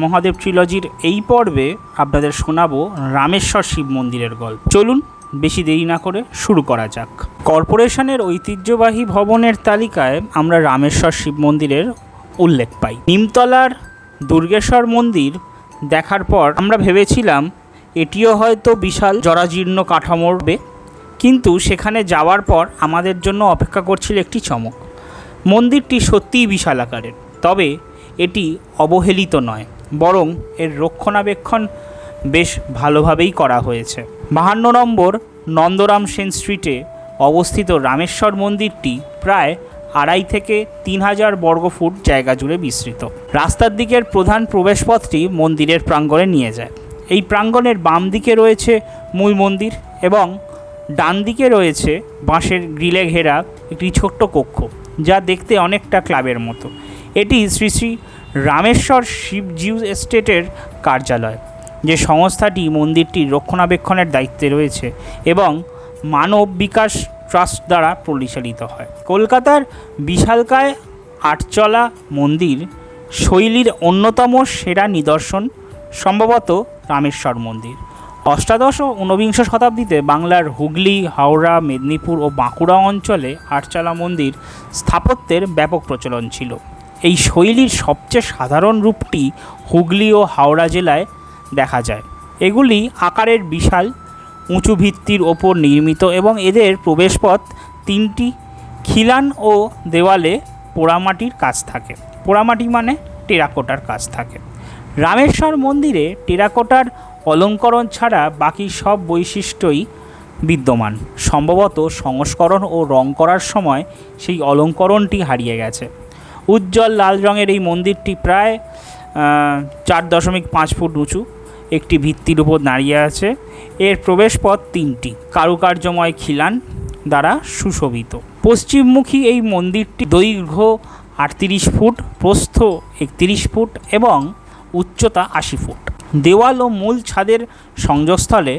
মহাদেব ট্রিলজির এই পর্বে আপনাদের শোনাবো রামেশ্বর শিব মন্দিরের গল্প। চলুন বেশি দেরি না করে শুরু করা যাক। কর্পোরেশনের ঐতিহ্যবাহী ভবনের তালিকায় আমরা রামেশ্বর শিব মন্দিরের উল্লেখ পাই। নিমতলার দুর্গেশ্বর মন্দির দেখার পর আমরা ভেবেছিলাম এটিও হয়তো বিশাল জরাজীর্ণ কাঠামোর হবে, কিন্তু সেখানে যাওয়ার পর আমাদের জন্য অপেক্ষা করছিল একটি চমক। মন্দিরটি সত্যিই বিশাল আকারের, তবে এটি অবহেলিত নয়, বরং এর রক্ষণাবেক্ষণ বেশ ভালোভাবেই করা হয়েছে। 52 নম্বর নন্দরাম সেন স্ট্রিটে অবস্থিত রামেশ্বর মন্দিরটি প্রায় 2.5 থেকে 3,000 বর্গফুট জায়গা জুড়ে বিস্তৃত। রাস্তার দিকের প্রধান প্রবেশপথটি মন্দিরের প্রাঙ্গণে নিয়ে যায়। এই প্রাঙ্গণের বাম দিকে রয়েছে মূল মন্দির এবং ডান দিকে রয়েছে বাঁশের গ্রিলে ঘেরা একটি ছোট্ট কক্ষ, যা দেখতে অনেকটা ক্লাবের মতো। এটি শ্রী শ্রী রামেশ্বর শিবজি এস্টেটের কার্যালয়, যে সংস্থাটি মন্দিরটির রক্ষণাবেক্ষণের দায়িত্বে রয়েছে এবং মানব বিকাশ ট্রাস্ট দ্বারা পরিচালিত হয়। কলকাতার বিশালকায় আটচলা মন্দির শৈলীর অন্যতম সেরা নিদর্শন সম্ভবত রামেশ্বর মন্দির। অষ্টাদশ ও ঊনবিংশ শতাব্দীতে বাংলার হুগলি, হাওড়া, মেদিনীপুর ও বাঁকুড়া অঞ্চলে আটচালা মন্দির স্থাপত্যের ব্যাপক প্রচলন ছিল। এই শৈলীর সবচেয়ে সাধারণ রূপটি হুগলি ও হাওড়া জেলায় দেখা যায়। এগুলি আকারের বিশাল, উঁচু ভিত্তির ওপর নির্মিত এবং এদের প্রবেশপথ 3টি খিলান ও দেওয়ালে পোড়ামাটির কাজ থাকে। পোড়ামাটি মানে টেরাকোটার কাজ থাকে। রামেশ্বর মন্দিরে টেরাকোটার অলঙ্করণ ছাড়া বাকি সব বৈশিষ্ট্যই বিদ্যমান। সম্ভবত সংস্করণ ও রং করার সময় সেই অলঙ্করণটি হারিয়ে গেছে। উজ্জ্বল লাল রঙের এই মন্দিরটি প্রায় 4.5 ফুট উঁচু একটি ভিত্তির উপর দাঁড়িয়ে আছে। এর প্রবেশপথ 3টি কারুকার্যময় খিলান দ্বারা সুশোভিত। পশ্চিমমুখী এই মন্দিরটি দৈর্ঘ্য 38 ফুট, প্রস্থ 31 ফুট এবং উচ্চতা 80 ফুট। দেওয়াল ও মূল ছাদের সংযোগস্থলে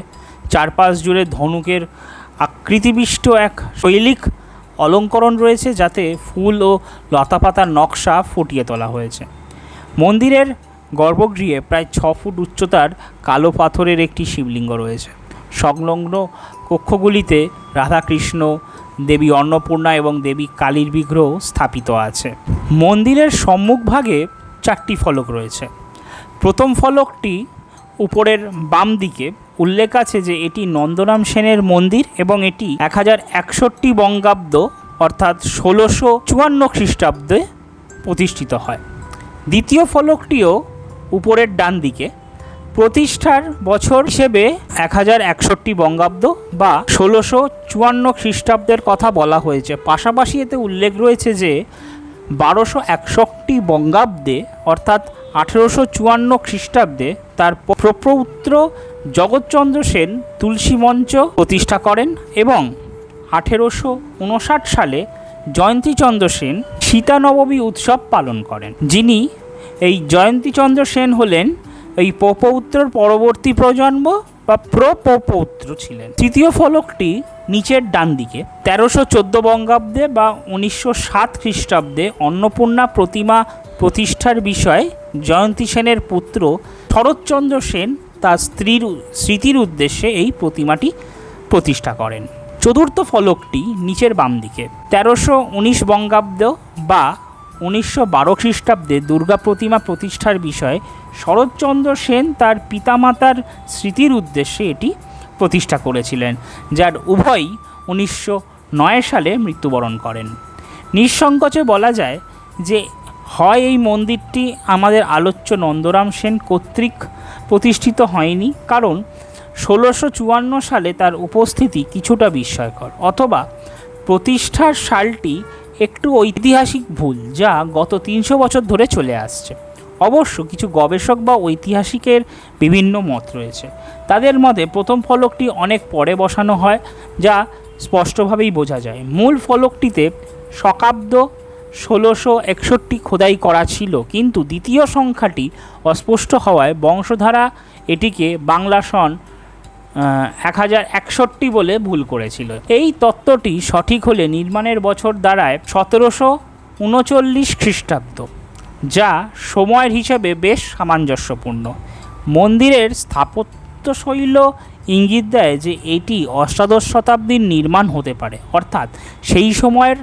চারপাশ জুড়ে ধনুকের আকৃতিবিষ্ট এক শৈলিক অলঙ্করণ রয়েছে, যাতে ফুল ও লতাপাতার নকশা ফুটিয়ে তোলা হয়েছে। মন্দিরের গর্ভগৃহে প্রায় 6 ফুট উচ্চতার কালো পাথরের একটি শিবলিঙ্গ রয়েছে। সংলগ্ন কক্ষগুলিতে রাধাকৃষ্ণ, দেবী অন্নপূর্ণা এবং দেবী কালীর বিগ্রহ স্থাপিত আছে। মন্দিরের সম্মুখভাগে 4টি ফলক রয়েছে। প্রথম ফলকটি উপরের বাম দিকে উল্লেখ আছে যে এটি নন্দরাম সেনের মন্দির এবং এটি 1061 বঙ্গাব্দ অর্থাৎ 1654 খ্রিস্টাব্দে প্রতিষ্ঠিত হয়। দ্বিতীয় ফলকটিও উপরের ডান দিকে, প্রতিষ্ঠার বছর হিসেবে 1061 বঙ্গাব্দ বা 1654 খ্রিস্টাব্দের কথা বলা হয়েছে। পাশাপাশি এতে উল্লেখ রয়েছে যে 1261 বঙ্গাব্দে অর্থাৎ 1854 খ্রিস্টাব্দে তার প্রপৌত্র জগৎচন্দ্র সেন তুলসী মঞ্চ প্রতিষ্ঠা করেন এবং 1859 সালে জয়ন্তীচন্দ্র সেন সীতা নবমী উৎসব পালন করেন। যিনি এই জয়ন্তীচন্দ্র সেন হলেন এই প্রপৌত্রর পরবর্তী প্রজন্ম বা প্রপৌত্র ছিলেন। তৃতীয় ফলকটি নিচের ডান দিকে 1314 বঙ্গাব্দে বা 1907 খ্রিস্টাব্দে অন্নপূর্ণা প্রতিমা প্রতিষ্ঠার বিষয়ে জয়ন্তী সেনের পুত্র শরৎচন্দ্র সেন তার স্ত্রীর স্মৃতির উদ্দেশ্যে এই প্রতিমাটি প্রতিষ্ঠা করেন। চতুর্থ ফলকটি নিচের বাম দিকে 1319 বঙ্গাব্দ বা 1912 খ্রিস্টাব্দে দুর্গা প্রতিমা প্রতিষ্ঠার বিষয়ে শরৎচন্দ্র সেন তার পিতামাতার স্মৃতির উদ্দেশ্যে এটি প্রতিষ্ঠা করেছিলেন, যার উভয়ই 1909 সালে মৃত্যুবরণ করেন। নিঃসংকোচে বলা যায় যে হয় এই মন্দিরটি আমাদের আলোচ্য নন্দরাম সেন কর্তৃক প্রতিষ্ঠিত হয়নি, কারণ 1654 সালে তার উপস্থিতি কিছুটা বিস্ময়কর, অথবা প্রতিষ্ঠার সালটি একটু ঐতিহাসিক ভুল যা গত 300 বছর ধরে চলে আসছে। অবশ্য কিছু গবেষক বা ঐতিহাসিকের বিভিন্ন মত রয়েছে। তাদের মতে প্রথম ফলকটি অনেক পরে বসানো হয়, যা স্পষ্টভাবেই বোঝা যায়। মূল ফলকটিতে শকাব্দ 1661 খোদাই করা ছিল, কিন্তু দ্বিতীয় সংখ্যাটি অস্পষ্ট হওয়ায় বংশধারা এটিকে বাংলা সন 1061 বলে ভুল করেছিল। এই তত্ত্বটি সঠিক হলে নির্মাণের বছর দাঁড়ায় 1739 খ্রিস্টাব্দ। যা সময়ের হিসাবে বেশ সামঞ্জস্যপূর্ণ। মন্দিরের স্থাপত্যশৈল ইঙ্গিত দেয় যে এটি অষ্টাদশ শতাব্দীর নির্মাণ হতে পারে, অর্থাৎ সেই সময়ের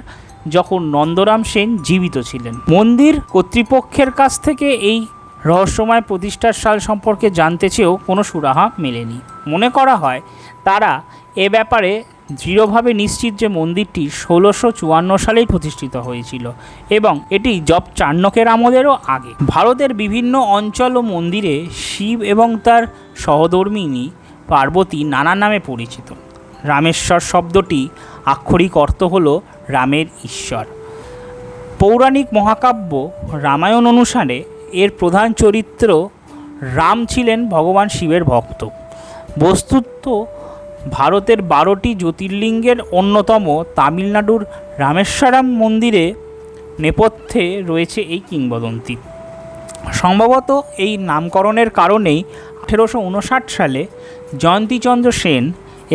যখন নন্দরাম সেন জীবিত ছিলেন। মন্দির কর্তৃপক্ষের কাছ থেকে এই রহস্যময় প্রতিষ্ঠার সাল সম্পর্কে জানতে চেয়েও কোনো সুরাহা মেলেনি। মনে করা হয় তারা এ ব্যাপারে দৃঢ়ভাবে নিশ্চিত যে মন্দিরটি 1654 সালেই প্রতিষ্ঠিত হয়েছিল এবং এটি জব চাণক্যের আমলেরও আগে। ভারতের বিভিন্ন অঞ্চল ও মন্দিরে শিব এবং তার সহধর্মিণী পার্বতী নানা নামে পরিচিত। রামেশ্বর শব্দটি আক্ষরিক অর্থ হল রামের ঈশ্বর। পৌরাণিক মহাকাব্য রামায়ণ অনুসারে এর প্রধান চরিত্র রাম ছিলেন ভগবান শিবের ভক্ত। বস্তুত ভারতের 12টি জ্যোতির্লিঙ্গের অন্যতম তামিলনাড়ুর রামেশ্বরম মন্দিরে নেপথ্যে রয়েছে এই কিংবদন্তি। সম্ভবত এই নামকরণের কারণেই 1859 সালে জয়ন্তীচন্দ্র সেন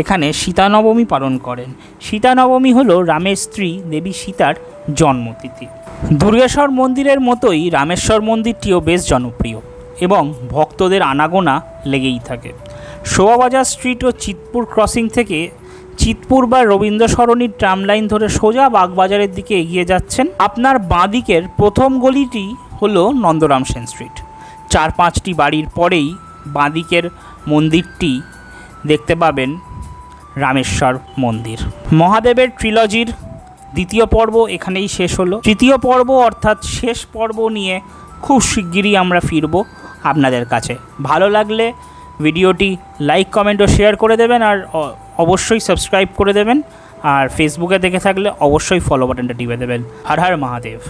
এখানে সীতানবমী পালন করেন। সীতানবমী হল রামের স্ত্রী দেবী সীতার জন্মতিথি। দুর্গেশ্বর মন্দিরের মতোই রামেশ্বর মন্দিরটিও বেশ জনপ্রিয় এবং ভক্তদের আনাগোনা লেগেই থাকে। শোভাবাজার স্ট্রিট ও চিতপুর ক্রসিং থেকে চিতপুর বা রবীন্দ্র সরণির ট্রাম লাইন ধরে সোজা বাগবাজারের দিকে এগিয়ে যাচ্ছেন। আপনার বাঁ দিকের প্রথম গলিটি হলো নন্দরাম সেন স্ট্রিট। 4-5টি বাড়ির পরেই বাঁ দিকের মন্দিরটি দেখতে পাবেন রামেশ্বর মন্দির। মহাদেবের ট্রিলজির দ্বিতীয় পর্ব এখানেই শেষ হলো। তৃতীয় পর্ব অর্থাৎ শেষ পর্ব নিয়ে খুব শিগগিরই আমরা ফিরব আপনাদের কাছে। ভালো লাগলে ভিডিওটি লাইক, কমেন্ট ও শেয়ার করে দেবেন, আর অবশ্যই সাবস্ক্রাইব করে দেবেন। আর ফেসবুকে দেখে থাকলে অবশ্যই ফলো বাটনটা টিপে দেবেন। হর হর মহাদেব।